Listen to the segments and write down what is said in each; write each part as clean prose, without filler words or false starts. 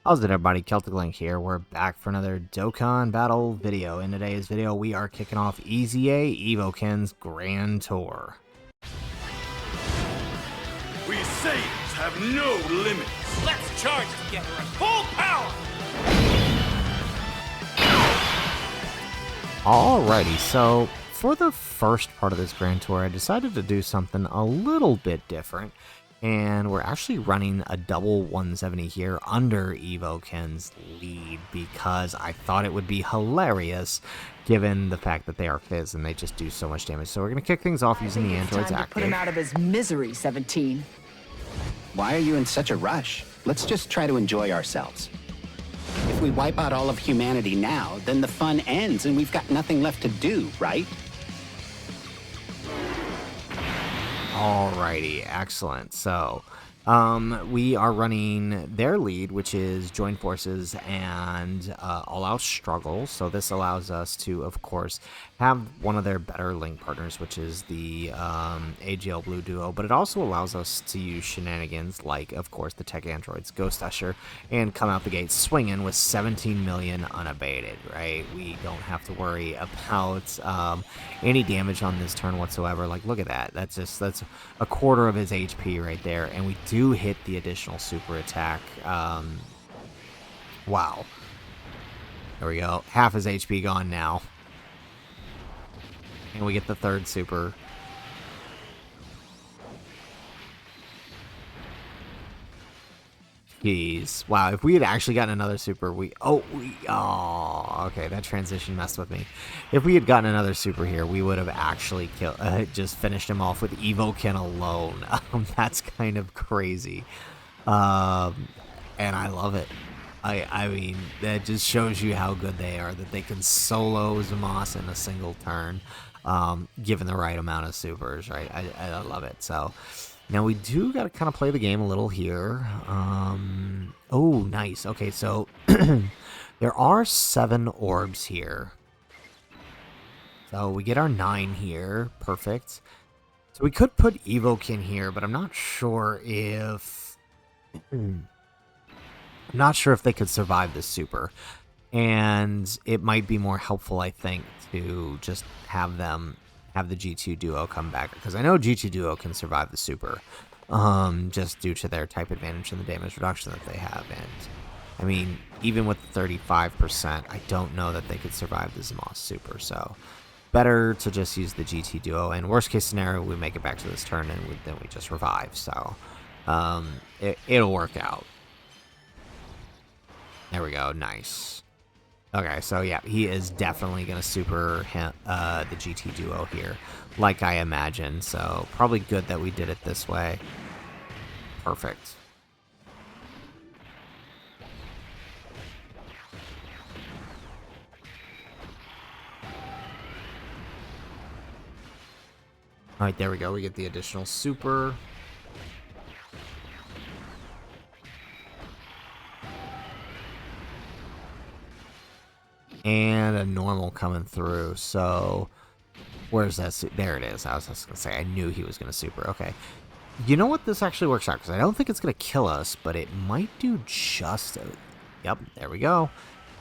How's it, everybody? Celtic Link here. We're back for another Dokkan battle video. In today's video, we are kicking off EZA Evoken's Grand Tour. We Saiyans have no limits. Let's charge together at full power! Alrighty, so for the first part of this Grand Tour, I decided to do something a little bit different. And we're actually running a double 170 here under Evoken's lead because I thought it would be hilarious given the fact that they are Fizz and they just do so much damage. So we're going to kick things off using the androids active. Put him out of his misery, 17. Why are you in such a rush? Let's just try to enjoy ourselves. If we wipe out all of humanity now, then the fun ends and we've got nothing left to do, right? Alrighty, excellent. So, we are running their lead, which is Join Forces and All Out Struggle. So this allows us to, of course, have one of their better link partners, which is the AGL Blue Duo. But it also allows us to use shenanigans like, of course, the Tech Androids, Ghost Usher, and come out the gate swinging with 17 million unabated, right? We don't have to worry about any damage on this turn whatsoever. Like, look at that. That's a quarter of his HP right there. And we do hit the additional super attack. Wow. There we go. Half his HP gone now. And we get the third super. Jeez. Wow, if we had actually gotten another super, okay, that transition messed with me. If we had gotten another super here, we would have actually just finished him off with Evoken alone. That's kind of crazy. And I love it. I mean, that just shows you how good they are, that they can solo Zamos in a single turn, given the right amount of supers, right? I love it. So now we do got to kind of play the game a little here. Oh, nice. Okay, so there are 7 orbs here. So we get our 9 here. Perfect. So we could put Evoken here, but I'm not sure if they could survive this super. And it might be more helpful, I think, to just have the G2 Duo come back, because I know G2 Duo can survive the super, just due to their type advantage and the damage reduction that they have. And I mean, even with 35%, I don't know that they could survive the Zamos super. So better to just use the GT Duo. And worst case scenario, we make it back to this turn and then we just revive. So it'll work out. There we go. Nice. Okay, so yeah, he is definitely going to super the GT Duo here, like I imagined. So probably good that we did it this way. Perfect. All right, there we go. We get the additional super. And a normal coming through. So where's that? There it is. I was just gonna say, I knew he was gonna super. Okay, you know what, this actually works out, because I don't think it's gonna kill us, but it might do just yep, there we go.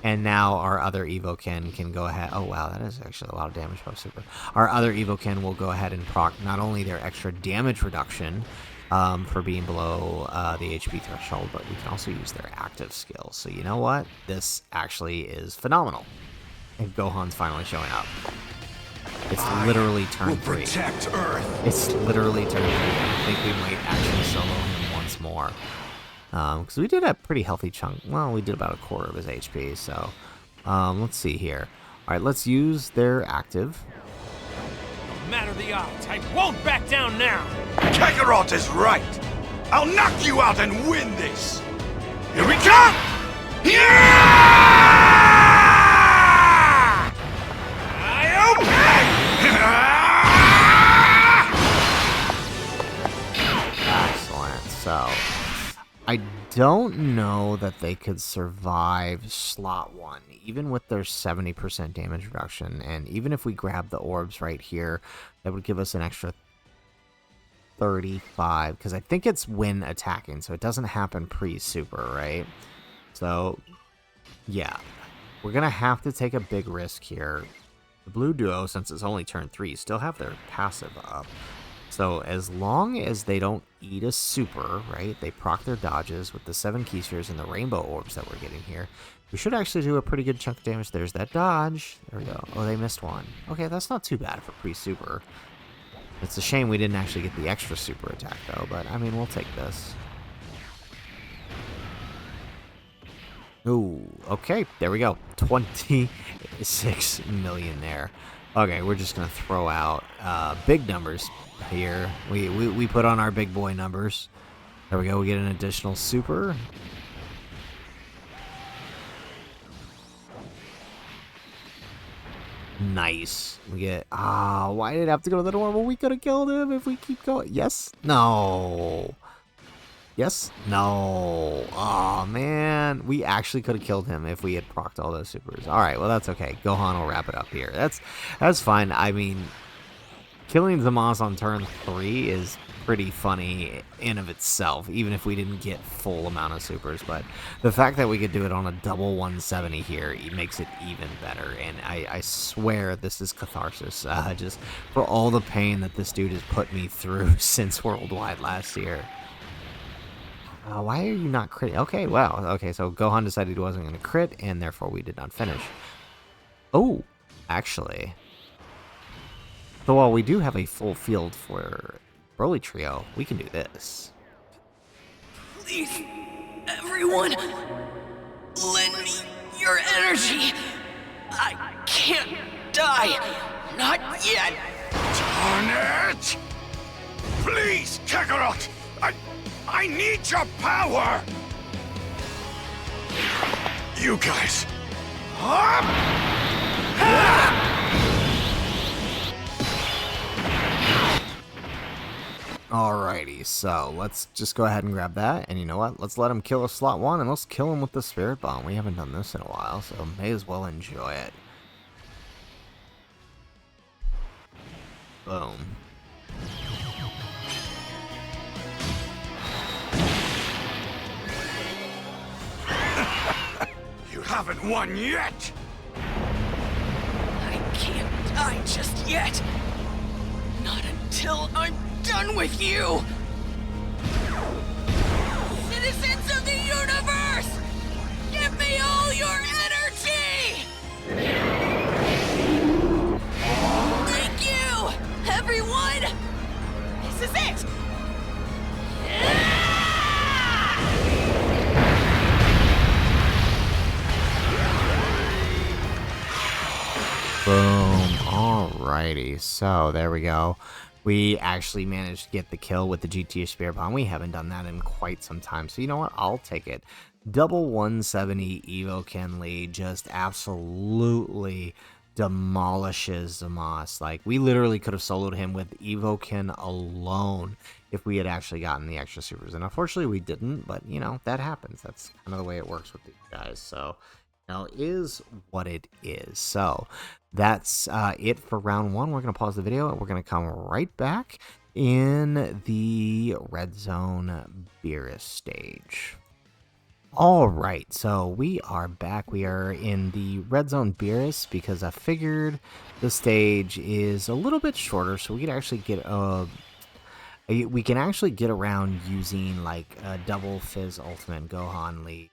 And now our other Evoken can go ahead. Oh wow, that is actually a lot of damage post super. Our other Evoken will go ahead and proc not only their extra damage reduction for being below the HP threshold, but we can also use their active skills. So you know what? This actually is phenomenal. And Gohan's finally showing up. It's literally turn 3. Protect Earth. It's literally turn 3. I think we might actually solo him once more. Because we did a pretty healthy chunk. Well, we did about a quarter of his HP. So let's see here. All right, let's use their active. No matter the odds, I won't back down now! Kakarot is right. I'll knock you out and win this. Here we come! Yeah! Excellent. So I don't know that they could survive slot 1, even with their 70% damage reduction. And even if we grab the orbs right here, that would give us an extra 35, because I think it's when attacking, so it doesn't happen pre-super, right? So, yeah. We're going to have to take a big risk here. The blue duo, since it's only turn 3, still have their passive up. So as long as they don't eat a super, right, they proc their dodges with the 7 key spheres and the rainbow orbs that we're getting here, we should actually do a pretty good chunk of damage. There's that dodge. There we go. Oh, they missed one. Okay, that's not too bad for pre-super. It's a shame we didn't actually get the extra super attack, though, but, I mean, we'll take this. Ooh, okay, there we go. 26 million there. Okay, we're just going to throw out big numbers here. We put on our big boy numbers. There we go, we get an additional super. Nice. We get... why did it have to go to the normal? We could have killed him if we keep going. Yes? No. Yes? No. Oh, man. We actually could have killed him if we had procced all those supers. Alright, well, that's okay. Gohan will wrap it up here. That's fine. I mean, killing Zamasu on turn 3 is pretty funny in of itself, even if we didn't get full amount of supers. But the fact that we could do it on a double 170 here, it makes it even better. And I swear this is catharsis, just for all the pain that this dude has put me through since Worldwide last year. Why are you not crit? Okay, wow. Okay, so Gohan decided he wasn't going to crit, and therefore we did not finish. Oh, actually. So while we do have a full field for Broly Trio, we can do this. Please, everyone, lend me your energy. I can't die. Not yet. Darn it! Please, Kakarot! I need your power! You guys... Alrighty, so let's just go ahead and grab that, and you know what? Let's let him kill a slot 1, and let's kill him with the Spirit Bomb. We haven't done this in a while, so may as well enjoy it. Boom. You haven't won yet! I can't die just yet. Not until I'm done with you. Citizens of the universe, give me all your energy! Thank you, everyone! This is it! Boom. Alrighty, so there we go. We actually managed to get the kill with the GT Spirit Bomb. We haven't done that in quite some time, so you know what? I'll take it. Double 170 Evo Ken Lee just absolutely demolishes Zamasu. Like, we literally could have soloed him with Evo Ken alone if we had actually gotten the extra supers. And unfortunately, we didn't, but, you know, that happens. That's kind of the way it works with these guys, so... Now is what it is. So that's it for round 1. We're going to pause the video and we're going to come right back in the Red Zone Beerus stage. All right, so we are back. We are in the Red Zone Beerus because I figured the stage is a little bit shorter, so we can actually get around using like a double Fizz Ultimate Gohan Lee.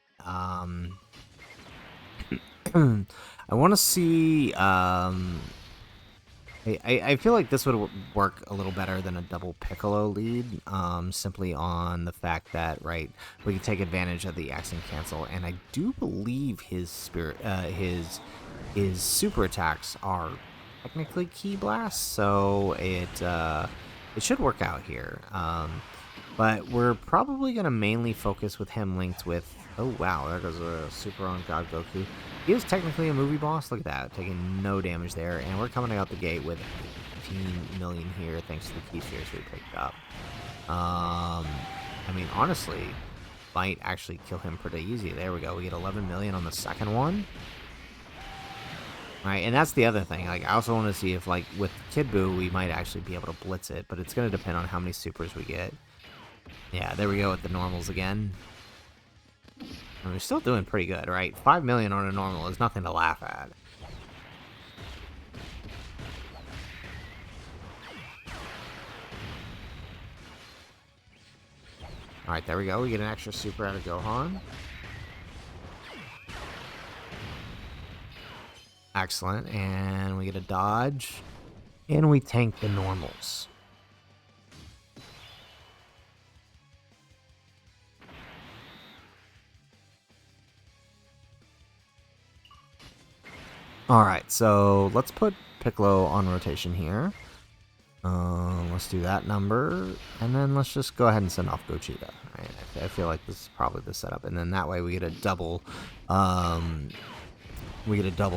I want to see, I feel like this would work a little better than a double Piccolo lead, simply on the fact that, right, we can take advantage of the accent cancel, and I do believe his super attacks are technically Ki Blasts, so it should work out here. But we're probably going to mainly focus with him linked with... Oh, wow, there goes a super on God Goku. He is technically a movie boss. Look at that, taking no damage there. And we're coming out the gate with 18 million here, thanks to the key spheres we picked up. I mean, honestly, might actually kill him pretty easy. There we go. We get 11 million on the second one. All right, and that's the other thing. Like, I also want to see if, like, with Kid Buu, we might actually be able to blitz it. But it's going to depend on how many supers we get. Yeah, there we go with the normals again. And we're still doing pretty good, right? 5 million on a normal is nothing to laugh at. Alright, there we go. We get an extra super out of Gohan. Excellent. And we get a dodge. And we tank the normals. Alright, so let's put Piccolo on rotation here. Let's do that number, and then let's just go ahead and send off Vegeta. Right? I feel like this is probably the setup, and then that way we get a double,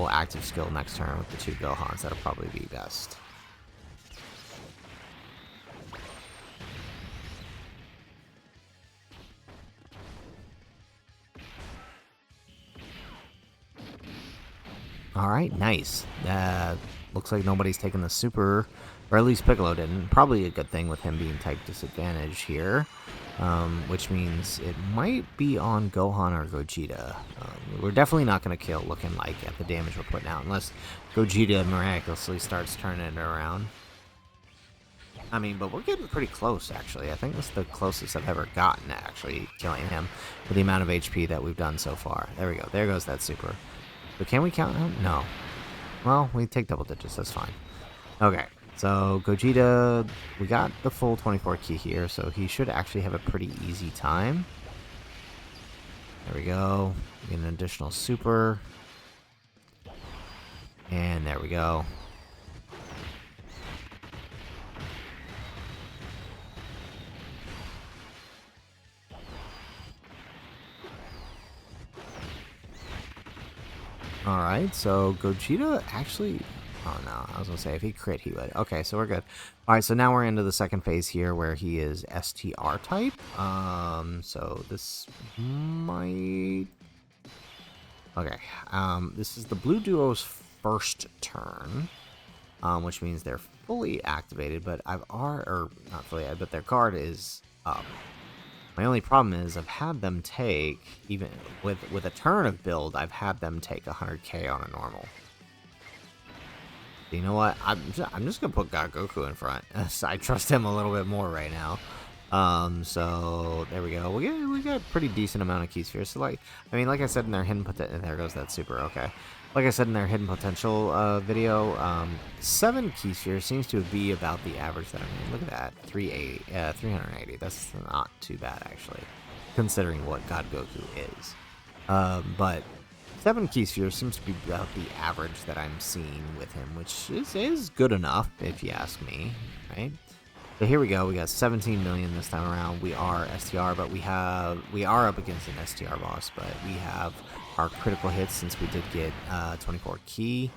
active skill next turn with the 2 Gohans. That'll probably be best. All right, nice. Looks like nobody's taking the super. Or at least Piccolo didn't. Probably a good thing with him being type disadvantage here. Which means it might be on Gohan or Vegeta. We're definitely not going to kill looking like at the damage we're putting out. Unless Vegeta miraculously starts turning it around. I mean, but we're getting pretty close, actually. I think this is the closest I've ever gotten to actually killing him. With the amount of HP that we've done so far. There we go. There goes that super. But can we count him? No. Well, we take double digits. That's fine. Okay. So, Vegeta, we got the full 24 key here, so he should actually have a pretty easy time. There we go. We get an additional super. And there we go. Alright, so Vegeta actually... Oh no, I was going to say, if he crit, he would. Okay, so we're good. Alright, so now we're into the second phase here where he is STR type. So this might... Okay, this is the Blue Duo's first turn, which means they're fully activated, but not fully activated, but their guard is up. My only problem is I've had them take, even with a turn of build, I've had them take 100k on a normal. You know what? I'm just gonna put God Goku in front. I trust him a little bit more right now. So there we go. We got a pretty decent amount of key spheres. So like I said in their hidden potential, and there goes that super. Okay, like I said in their hidden potential video, 7 key spheres seems to be about the average that I mean. Look at that, 380. That's not too bad actually, considering what God Goku is. But 7 key spheres seems to be about the average that I'm seeing with him, which is good enough, if you ask me, right? So here we go. We got 17 million this time around. We are STR, but we are up against an STR boss, but we have our critical hits since we did get 24 key.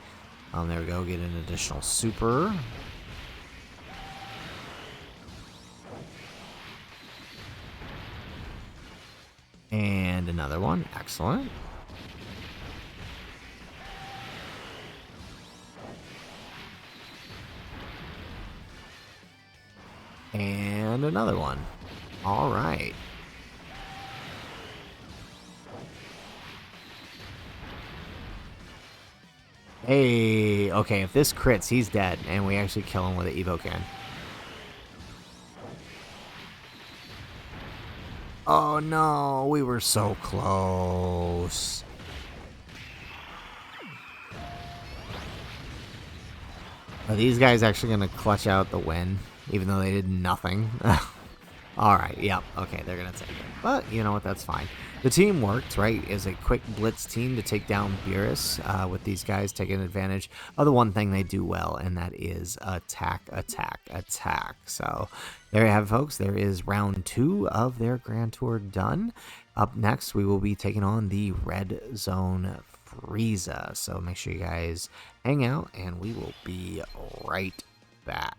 There we go. Get an additional super. And another one. Excellent. And another one. All right. Hey, okay, if this crits, he's dead, and we actually kill him with an Evo Can. Oh no, we were so close. Are these guys actually going to clutch out the win? Even though they did nothing. Alright, yep, okay, they're gonna take it. But, you know what, that's fine. The team worked, right, is a quick blitz team to take down Beerus, with these guys taking advantage of the one thing they do well, and that is attack, attack, attack. So, there you have it, folks. There is round 2 of their Grand Tour done. Up next, we will be taking on the Red Zone Frieza. So, make sure you guys hang out, and we will be right back.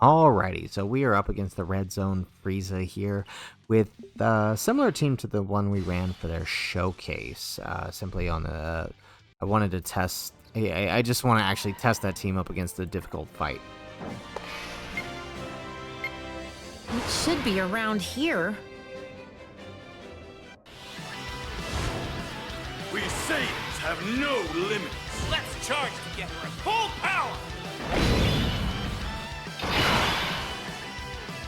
Alrighty, so we are up against the Red Zone Frieza here with a similar team to the one we ran for their showcase. Simply on the... I wanted to test... I just want to actually test that team up against a difficult fight. It should be around here. We Saiyans have no limits. Let's charge together at full power!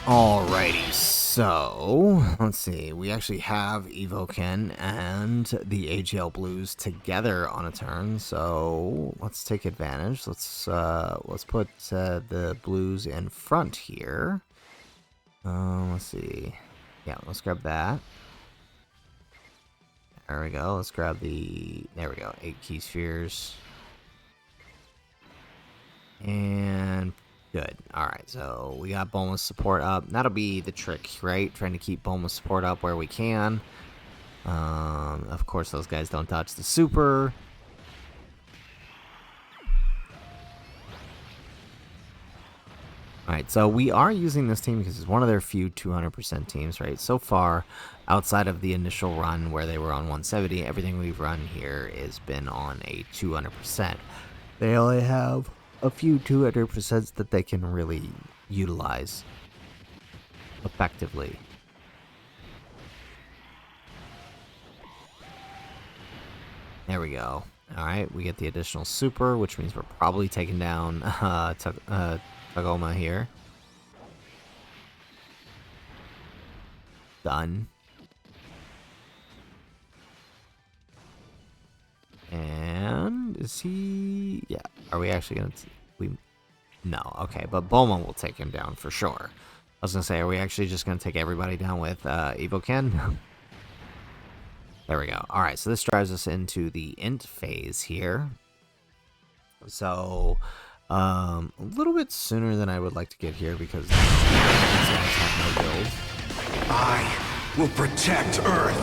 Alrighty, so let's see. We actually have Evoken and the AGL Blues together on a turn, so let's take advantage. Let's put the Blues in front here. Let's see. Yeah, let's grab that. There we go. Let's grab the. There we go. 8 key spheres. And good. Alright, so we got Bulma's support up. That'll be the trick, right? Trying to keep Bulma's support up where we can. Of course, those guys don't dodge the super. Alright, so we are using this team because it's one of their few 200% teams, right? So far, outside of the initial run where they were on 170, everything we've run here has been on a 200%. They only have a few 200% that they can really utilize effectively. There we go. Alright, we get the additional super, which means we're probably taking down Tagoma here. Done. And is he? Yeah. Are we actually gonna? No. Okay, but Bulma will take him down for sure. I was gonna say, are we actually just gonna take everybody down with Evoken? There we go. All right. So this drives us into the int phase here. So. A little bit sooner than I would like to get here because these guys have no build. I will protect Earth.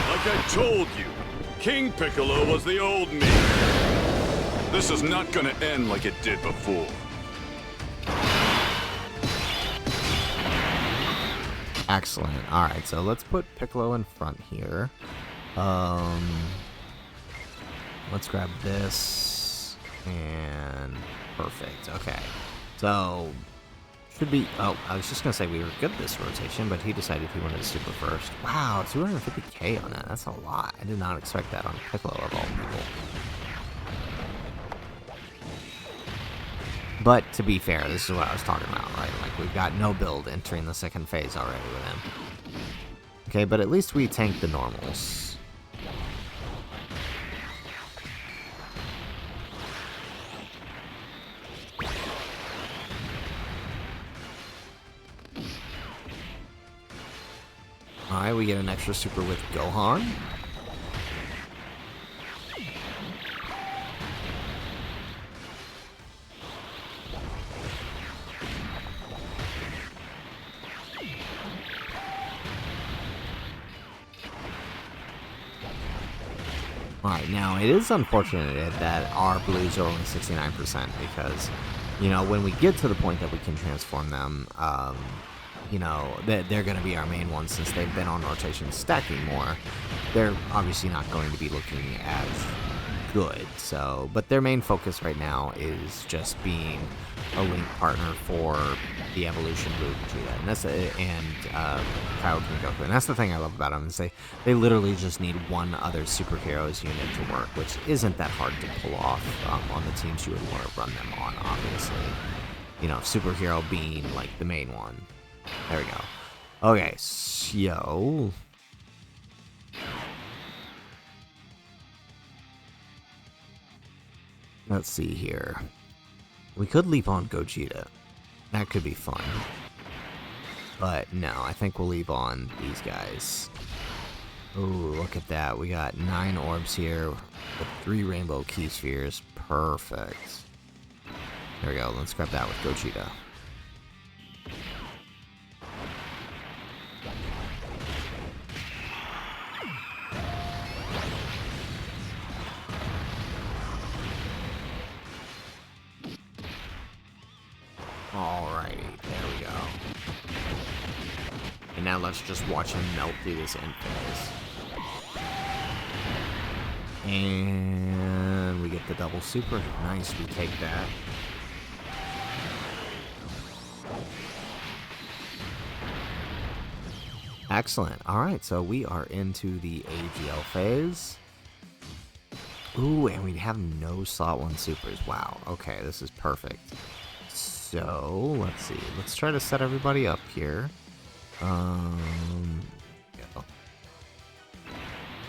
Like I told you, King Piccolo was the old me. This is not gonna end like it did before. Excellent. Alright, so let's put Piccolo in front here. Let's grab this. And perfect. Okay. So, should be... Oh, I was just going to say we were good this rotation, but he decided he wanted to super first. Wow, 250k on that. That's a lot. I did not expect that on Piccolo of all people. But to be fair, this is what I was talking about, right? Like, we've got no build entering the second phase already with him. Okay, but at least we tanked the normals. Alright, we get an extra super with Gohan. Alright, now it is unfortunate that our blues are only 69% because, you know, when we get to the point that we can transform them, you know, they're going to be our main ones since they've been on rotation stacking more. They're obviously not going to be looking as good, so, but their main focus right now is just being a link partner for the evolution blue Vegeta, and that's Kaioken Goku, and that's the thing I love about them is they literally just need one other superheroes unit to work, which isn't that hard to pull off on the teams you would want to run them on, obviously. You know, superhero being like the main one. There we go. Okay, so let's see here. We could leap on Gogeta. That could be fun. But no, I think we'll leave on these guys. Ooh, look at that. We got 9 orbs here with 3 rainbow key spheres. Perfect. There we go. Let's grab that with Gogeta. Alrighty, there we go. And now let's just watch him melt through this end phase. And we get the double super. Nice, we take that. Excellent. Alright, so we are into the AGL phase. Ooh, and we have no slot 1 supers. Wow, okay, this is perfect. So, let's see. Let's try to set everybody up here. Go.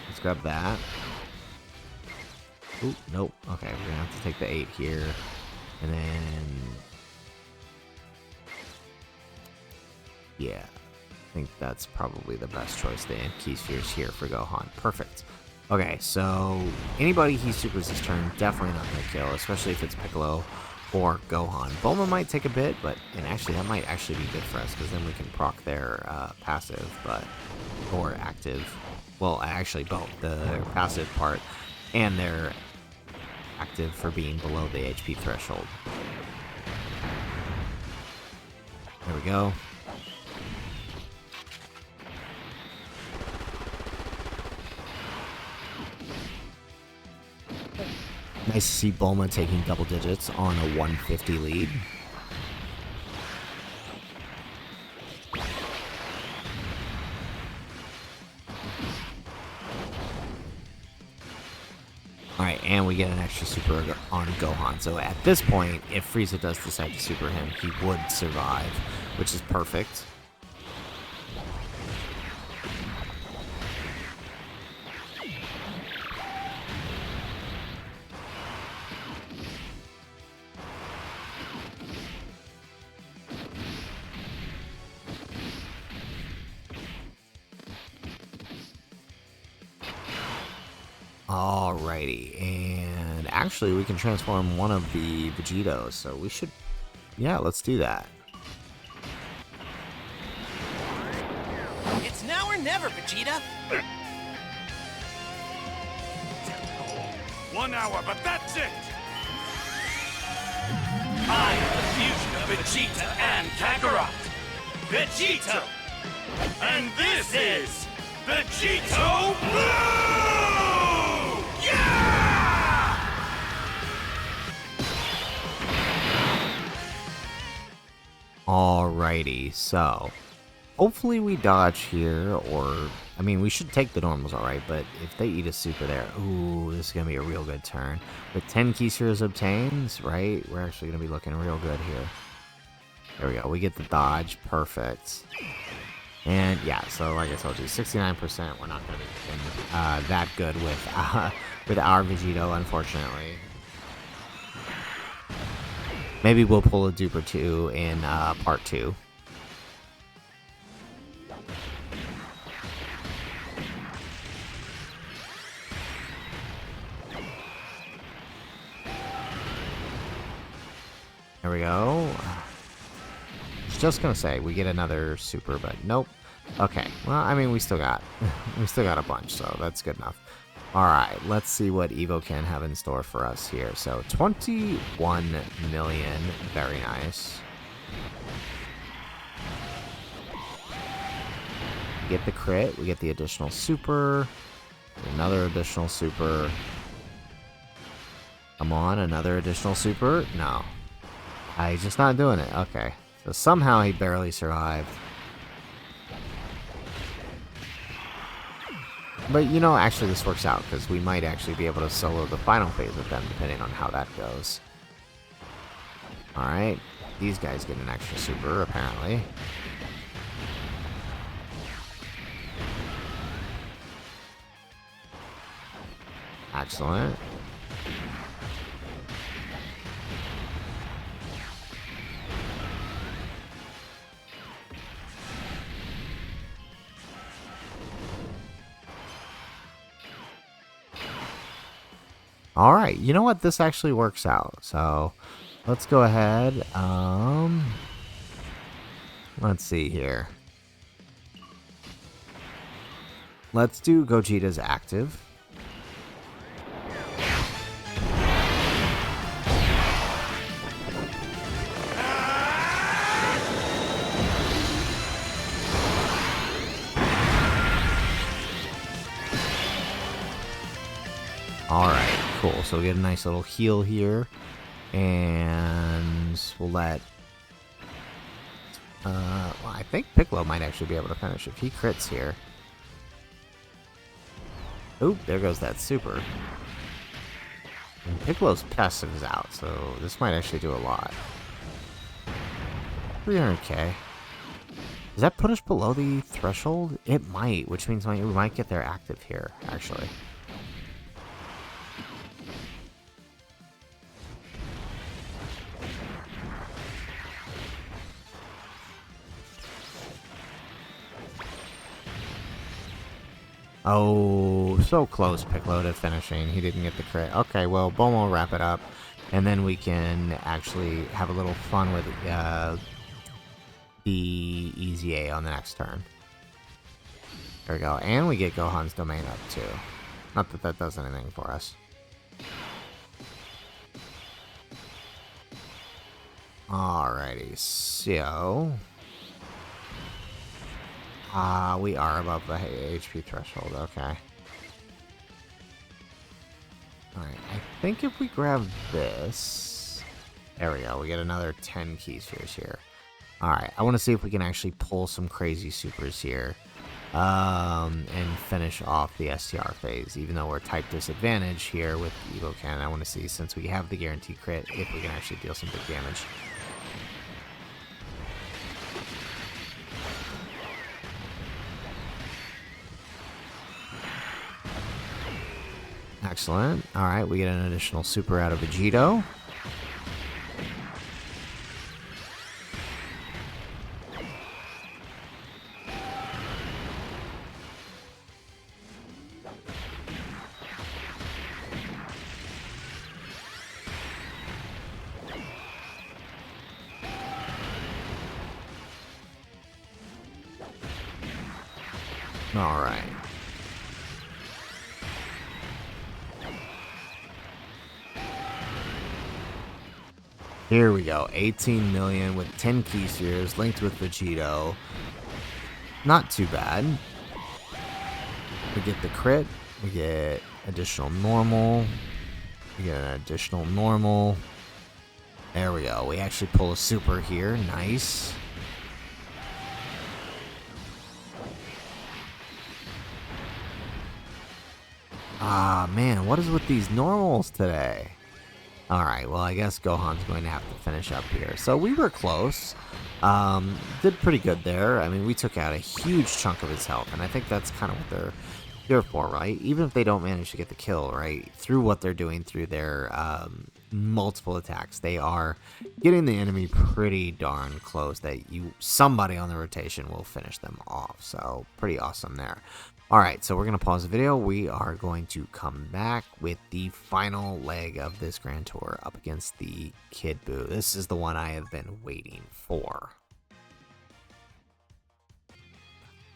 Let's grab that. Ooh, nope. Okay, we're gonna have to take the 8 here. And then... yeah. I think that's probably the best choice. The key spheres here for Gohan. Perfect. Okay, so anybody he supers this turn, definitely not going to kill, especially if it's Piccolo or Gohan. Bulma might take a bit, but and actually that might actually be good for us because then we can proc their passive, but or active. Well, actually both the passive part and their active for being below the HP threshold. There we go. Nice to see Bulma taking double digits on a 150 lead. Alright, and we get an extra super on Gohan. So at this point, if Frieza does decide to super him, he would survive, which is perfect. Alrighty, and actually we can transform one of the Vegetos, so we should, yeah, let's do that. It's now or never, Vegeta. 1 hour, but that's it! I am the fusion of Vegeta and Kakarot. Vegeta! And this is Vegito Blue! Yeah! Alrighty, so hopefully we dodge here, or I mean we should take the normals alright, but if they eat a super there, ooh, this is gonna be a real good turn. With 10 key spheres obtained, right, we're actually gonna be looking real good here. There we go, we get the dodge, perfect. And yeah, so like I told you, 69%, we're not gonna be that good with our Vegito, unfortunately. Maybe we'll pull a dupe or two in part 2. There we go. I was just gonna say we get another super, but nope. Okay, well, I mean we still got a bunch, so that's good enough. All right, let's see what Evo can have in store for us here. So 21 million, very nice. We get the crit, we get the additional super, another additional super. Come on, another additional super. No, he's just not doing it. Okay, so somehow he barely survived. But, you know, actually this works out, because we might actually be able to solo the final phase with them, depending on how that goes. Alright, these guys get an extra super, apparently. Excellent. Alright, you know what? This actually works out. So, let's go ahead. Let's see here. Let's do Gogeta's active. Alright. cool. So we get a nice little heal here. And we'll let... well, I think Piccolo might actually be able to finish if he crits here. Oop, there goes that super. And Piccolo's Pest is out, so this might actually do a lot. 300k. Does that put us below the threshold? It might, which means we might get their active here, actually. Oh, so close, Piccolo, to finishing. He didn't get the crit. Okay, well, Bomo will wrap it up, and then we can actually have a little fun with the EZA on the next turn. There we go. And we get Gohan's domain up, too. Not that that does anything for us. Alrighty, so... we are above the HP threshold, okay. Alright, I think if we grab this... There we go, we get another 10 key spheres here. Alright, I want to see if we can actually pull some crazy supers here. And finish off the STR phase, even though we're type disadvantage here with Evocan. I want to see, since we have the guaranteed crit, if we can actually deal some big damage. Excellent. Alright, we get an additional super out of Vegeta. Alright. Here we go, 18 million with 10 key spheres linked with Vegeta. Not too bad. We get the crit, we get additional normal, we get an additional normal. There we go, we actually pull a super here, nice. Ah, man, what is with these normals today? Alright, well, I guess Gohan's going to have to finish up here. So we were close. Did pretty good there. I mean, we took out a huge chunk of his health, and I think that's kind of what they're here for, right? Even if they don't manage to get the kill, right? Through what they're doing through their multiple attacks, they are getting the enemy pretty darn close that somebody on the rotation will finish them off. So, pretty awesome there. Alright, so we're going to pause the video. We are going to come back with the final leg of this Grand Tour up against the Kid Buu. This is the one I have been waiting for.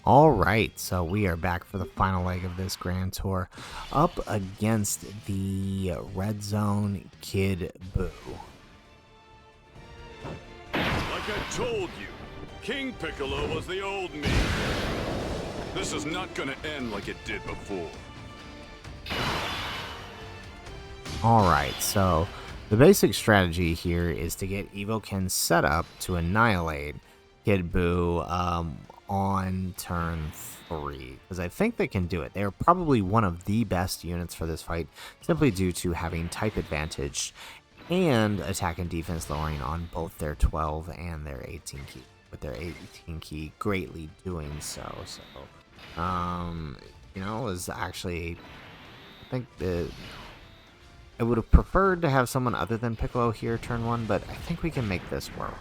Alright, so we are back for the final leg of this Grand Tour up against the Red Zone Kid Buu. Like I told you, King Piccolo was the old me. This is not gonna end like it did before. Alright, so the basic strategy here is to get Evoken set up to annihilate Kid Buu on turn 3. Because I think they can do it. They're probably one of the best units for this fight, simply due to having type advantage and attack and defense lowering on both their 12 and their 18 key. With their 18 key greatly doing so. So, you know, is actually, I think I would have preferred to have someone other than Piccolo here turn 1, but I think we can make this work.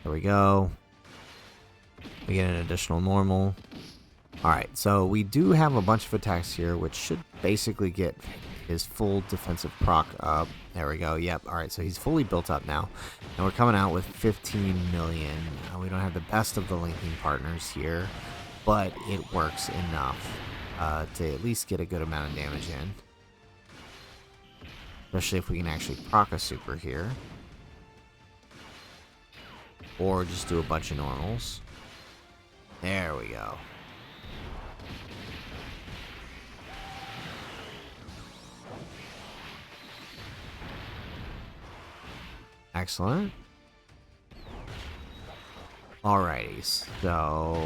There we go. We get an additional normal. Alright, so we do have a bunch of attacks here, which should basically get his full defensive proc up. There we go. Yep. Alright, so he's fully built up now. And we're coming out with 15 million. We don't have the best of the linking partners here, but it works enough to at least get a good amount of damage in. Especially if we can actually proc a super here. Or just do a bunch of normals. There we go. Excellent. Alrighty, so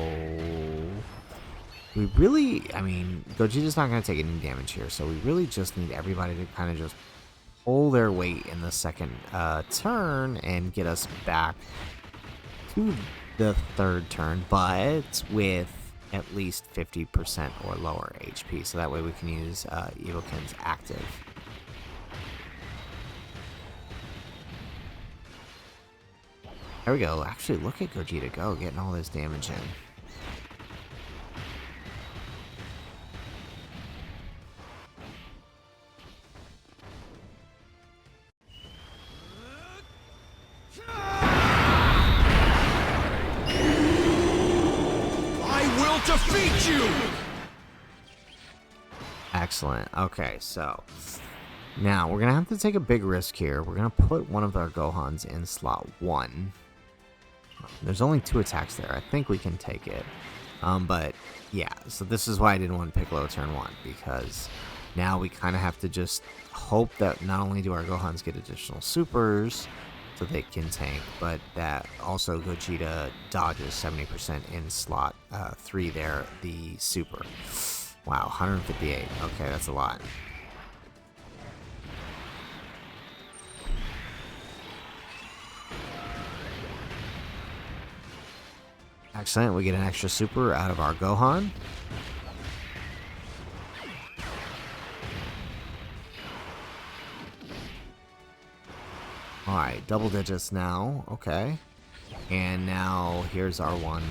we really, I mean, Gogeta's not going to take any damage here, so we really just need everybody to kind of just pull their weight in the second turn and get us back to the third turn, but with at least 50% or lower HP, so that way we can use Evoken's active. There we go. Actually, look at Gogeta go, getting all this damage in. I will defeat you! Excellent. Okay, so now we're going to have to take a big risk here. We're going to put one of our Gohans in slot 1. There's only 2 attacks there. I think we can take it. But yeah, so this is why I didn't want Piccolo turn 1, because now we kind of have to just hope that not only do our Gohans get additional supers so they can tank, but that also Gogeta dodges 70% in slot 3 there, the super. Wow, 158. Okay, that's a lot. Excellent, we get an extra super out of our Gohan. Alright, double digits now, okay. And now here's our one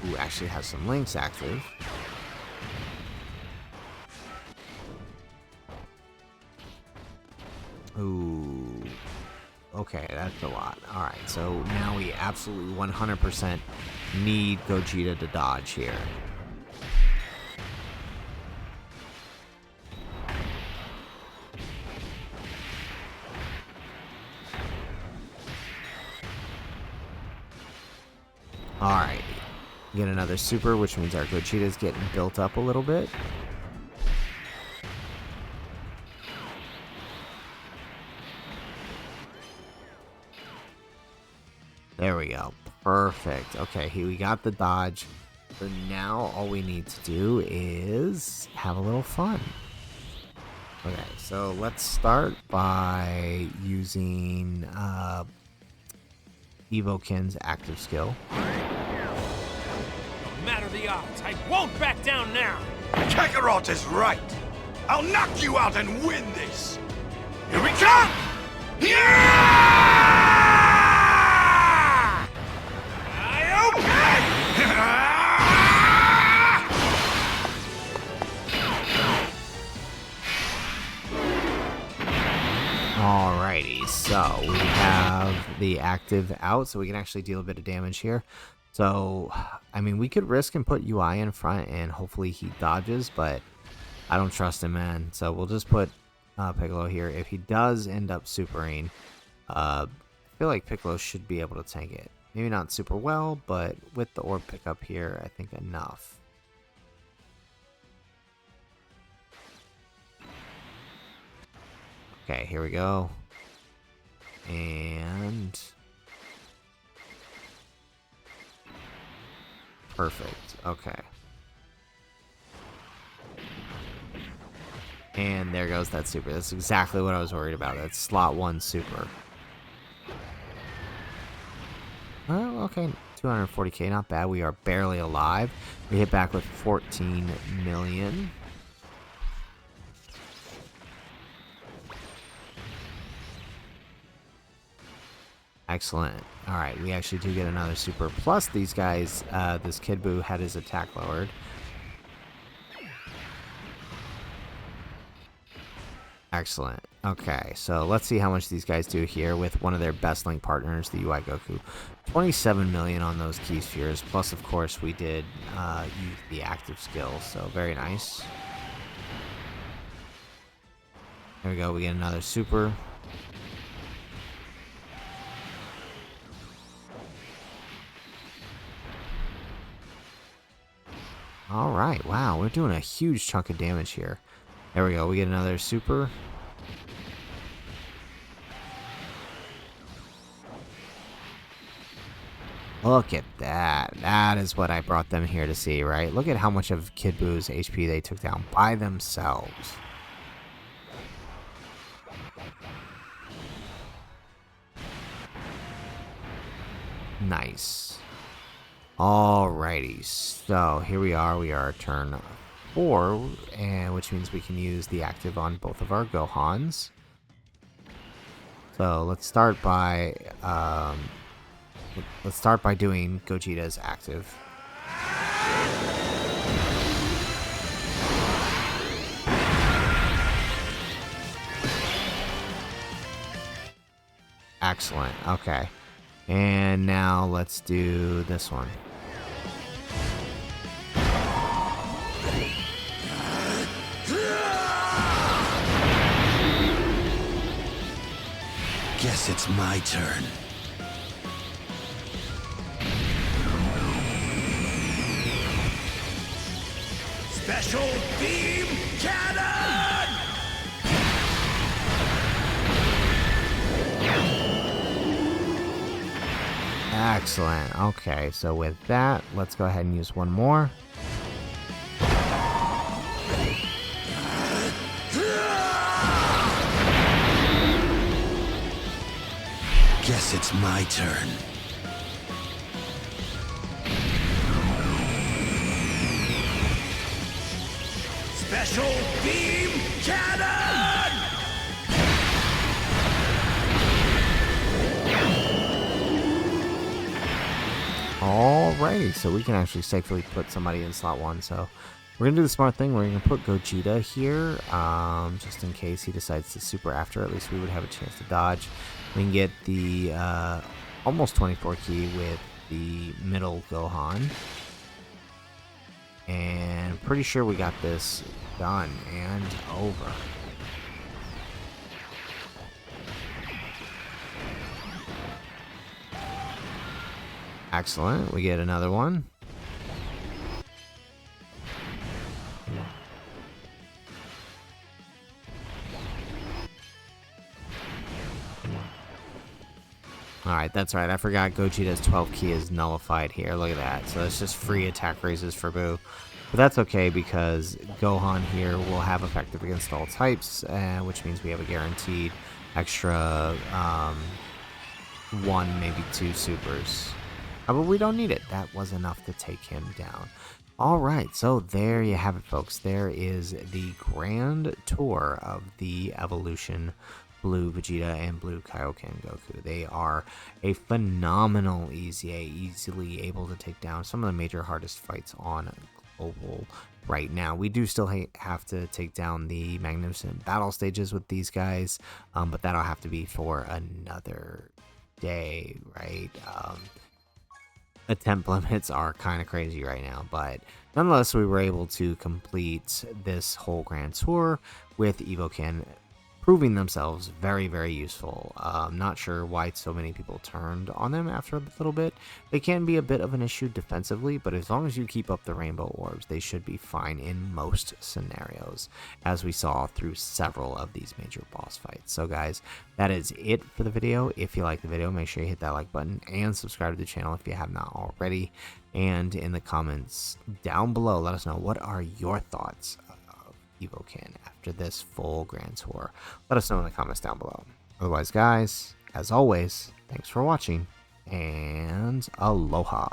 who actually has some links active. Ooh. Okay, that's a lot. Alright, so now we absolutely 100% need Gogeta to dodge here. Alright, get another super, which means our Gogeta's getting built up a little bit. There we go. Perfect. Okay, here we got the dodge. So now all we need to do is have a little fun. Okay, so let's start by using Evoken's active skill. No matter the odds, I won't back down now! Kakarot is right! I'll knock you out and win this! Here we come! Yeah! Alrighty, so we have the active out, so we can actually deal a bit of damage here. So, I mean, we could risk and put UI in front, and hopefully he dodges, but I don't trust him, man. So we'll just put Piccolo here. If he does end up supering, I feel like Piccolo should be able to tank it. Maybe not super well, but with the orb pickup here, I think enough. Okay, here we go. And perfect. Okay. And there goes that super. That's exactly what I was worried about. That's slot 1 super. Oh, okay. 240k, not bad. We are barely alive. We hit back with 14 million. Excellent. Alright, we actually do get another super. Plus, these guys, this Kid Buu had his attack lowered. Excellent. Okay, so let's see how much these guys do here with one of their best link partners, the UI Goku. 27 million on those key spheres. Plus, of course, we did use the active skill, so very nice. There we go. We get another super. Alright, wow, we're doing a huge chunk of damage here. There we go, we get another super. Look at that. That is what I brought them here to see, right? Look at how much of Kid Buu's HP they took down by themselves. Nice. Alrighty, so here we are turn 4, and which means we can use the active on both of our Gohans. So let's start by doing Gogeta's active. Excellent. Okay. And now let's do this one. Guess it's my turn. Special Beam Cannon! Excellent. Okay, so with that, let's go ahead and use one more. Guess it's my turn. Special Beam Cannon! Alrighty, so we can actually safely put somebody in slot 1. So we're gonna do the smart thing. We're gonna put Gogeta here, just in case he decides to super after. At least we would have a chance to dodge. We can get the almost 24 key with the middle Gohan. And pretty sure we got this done and over. Excellent. We get another one. Alright, that's right. I forgot Gogeta's 12 key is nullified here. Look at that. So it's just free attack raises for Buu. But that's okay because Gohan here will have effective against all types, which means we have a guaranteed extra 1, maybe 2 supers. But we don't need it. That was enough to take him down. Alright, so there you have it, folks. There is the grand tour of the Evolution Blue Vegeta and Blue Kaioken Goku. They are a phenomenal EZA, easily able to take down some of the major hardest fights on global right now. We do still have to take down the magnificent battle stages with these guys, but that'll have to be for another day, right? Attempt limits are kind of crazy right now, but nonetheless, we were able to complete this whole grand tour with Evoken proving themselves very, very useful. Not sure why so many people turned on them after a little bit. They can be a bit of an issue defensively, but as long as you keep up the rainbow orbs, they should be fine in most scenarios, as we saw through several of these major boss fights. So guys, that is it for the video. If you like the video, make sure you hit that like button and subscribe to the channel if you have not already. And in the comments down below, let us know, what are your thoughts Evoken after this full grand tour? Let us know in the comments down below. Otherwise, guys, as always, thanks for watching, and aloha.